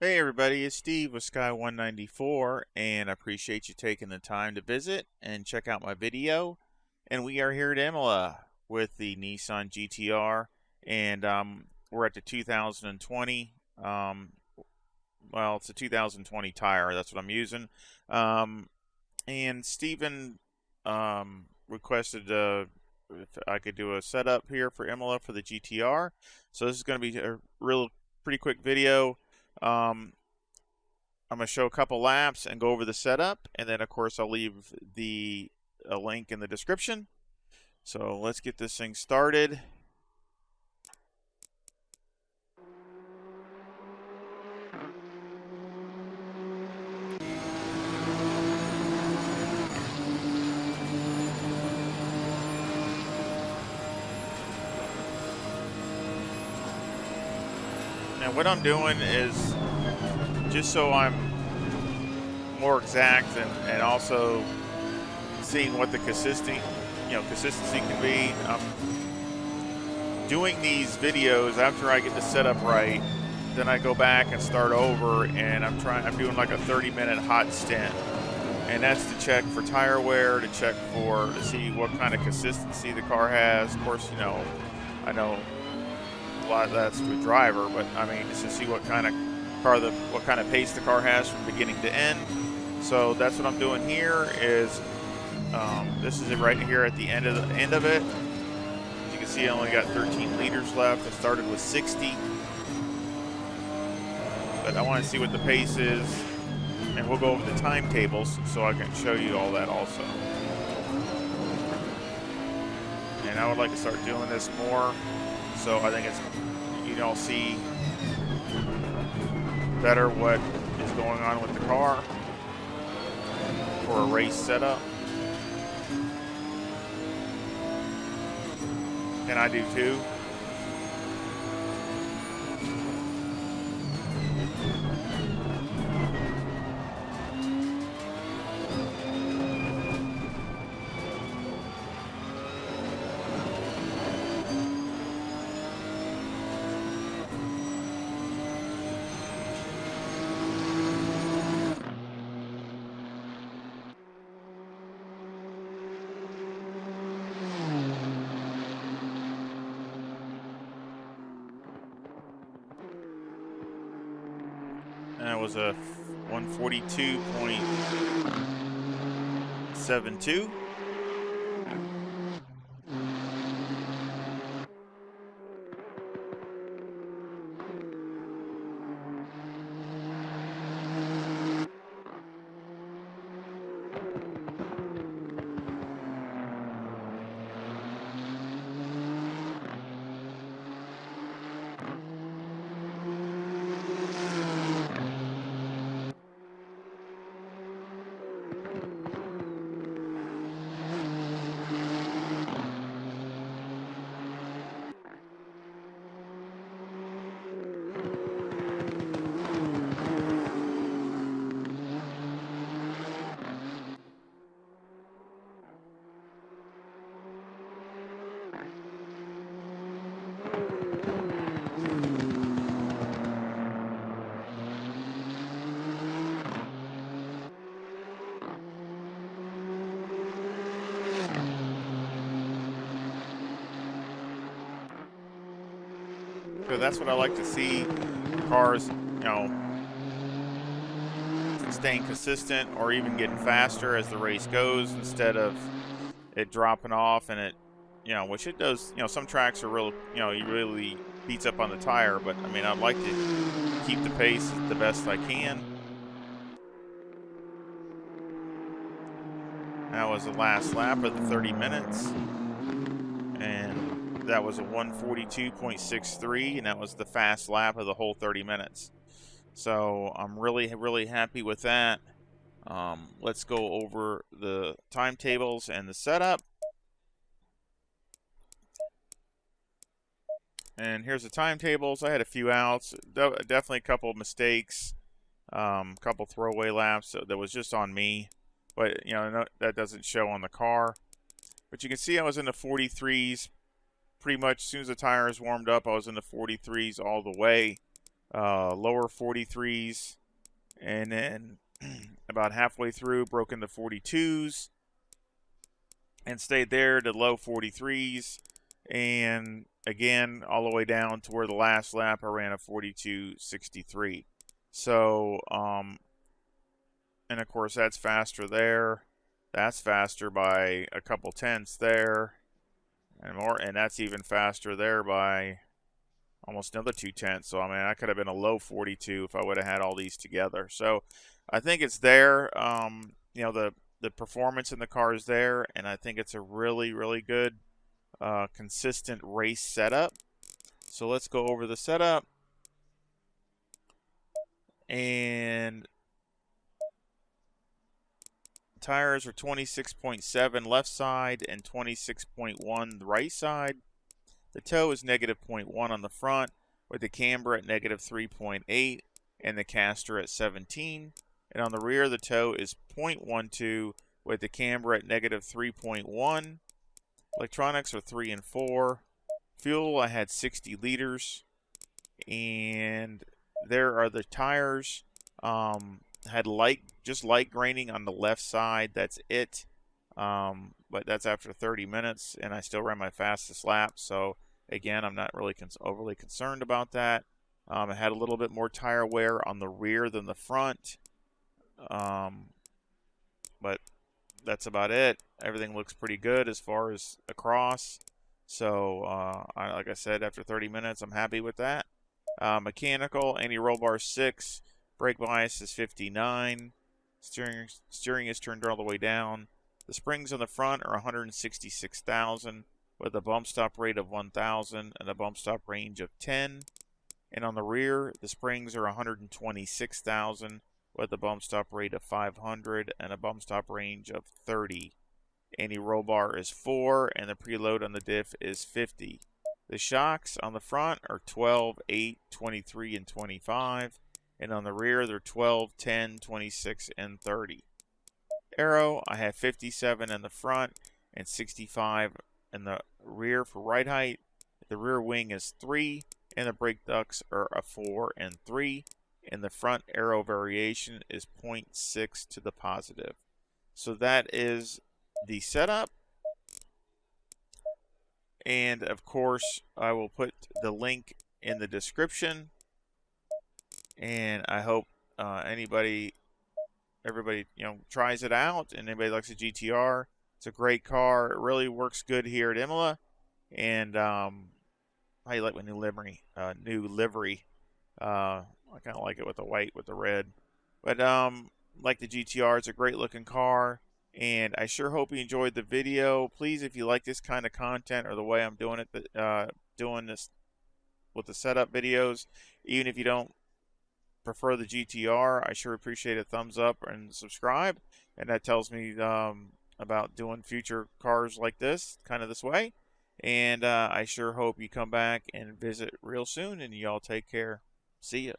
Hey everybody, it's Steve with Sky194, and I appreciate you taking the time to visit and check out my video. And we are here at Imola with the Nissan GTR, and we're at the 2020. Well, it's a 2020 tire. That's what I'm using. And Steven requested if I could do a setup here for Imola for the GTR. So this is going to be a pretty quick video. I'm going to show a couple laps and go over the setup, and then of course I'll leave a link in the description. So let's get this thing started. And what I'm doing is, just so I'm more exact and also seeing what the consistency can be, I'm doing these videos after I get the setup right. Then I go back and start over, and I'm doing like a 30-minute hot stint, and that's to check for tire wear, to see what kind of consistency the car has. Of course, I know a lot of that's the driver, but I mean, just to see what kind of pace the car has from beginning to end. So that's what I'm doing here. Is this is it right here at the end of it. As you can see, I only got 13 liters left. I started with 60, but I want to see what the pace is, and we'll go over the timetables so I can show you all that also. And I would like to start doing this more, so I think you'll see better what is going on with the car for a race setup. And I do too. That was a 142.72. So that's what I like to see. Cars, staying consistent or even getting faster as the race goes, instead of it dropping off and which it does. Some tracks are real, it really beats up on the tire, but I mean, I'd like to keep the pace the best I can. That was the last lap of the 30 minutes. And that was a 142.63, and that was the fast lap of the whole 30 minutes. So I'm really, really happy with that. Let's go over the timetables and the setup. And here's the timetables. I had a few outs, definitely a couple of mistakes, couple throwaway laps that was just on me, but that doesn't show on the car. But you can see I was in the 43s pretty much. As soon as the tires warmed up, I was in the 43s all the way. lower 43s, and then about halfway through broke into 42s and stayed there to low 43s, and again all the way down to where the last lap I ran a 42.63. So and of course that's faster there, that's faster by a couple tenths there, and more, and that's even faster there by almost another 2/10. So I mean, I could have been a low 42 if I would have had all these together. So I think it's there. You know, the performance in the car is there, and I think it's a really, really good, consistent race setup. So let's go over the setup. And tires are 26.7 left side and 26.1 the right side. The toe is -0.1 on the front, with the camber at -3.8 and the caster at 17. And on the rear, the toe is 0.12 with the camber at -3.1. Electronics are 3 and 4. Fuel, I had 60 liters. And there are the tires. Had just light graining on the left side. That's it. But that's after 30 minutes, and I still ran my fastest lap. So again, I'm not really overly concerned about that. I had a little bit more tire wear on the rear than the front. But that's about it. Everything looks pretty good as far as across. So like I said, after 30 minutes, I'm happy with that. Mechanical, anti-roll bar 6. Brake bias is 59. Steering is turned all the way down. The springs on the front are 166,000 with a bump stop rate of 1,000 and a bump stop range of 10. And on the rear, the springs are 126,000 with a bump stop rate of 500 and a bump stop range of 30. Anti-roll bar is 4 and the preload on the diff is 50. The shocks on the front are 12, 8, 23, and 25. And on the rear, they're 12, 10, 26, and 30. Aero, I have 57 in the front and 65 in the rear for ride height. The rear wing is 3, and the brake ducts are a 4 and 3. And the front aero variation is 0.6 to the positive. So that is the setup. And of course, I will put the link in the description. And I hope everybody, tries it out, and anybody likes a GTR. It's a great car. It really works good here at Imola. And I like my new livery. I kind of like it with the white with the red. But like the GTR, it's a great looking car. And I sure hope you enjoyed the video. Please, if you like this kind of content or the way I'm doing it, doing this with the setup videos, even if you don't prefer the GTR, I sure appreciate a thumbs up and subscribe, and that tells me about doing future cars like this, kind of this way. And I sure hope you come back and visit real soon, and y'all take care. See ya.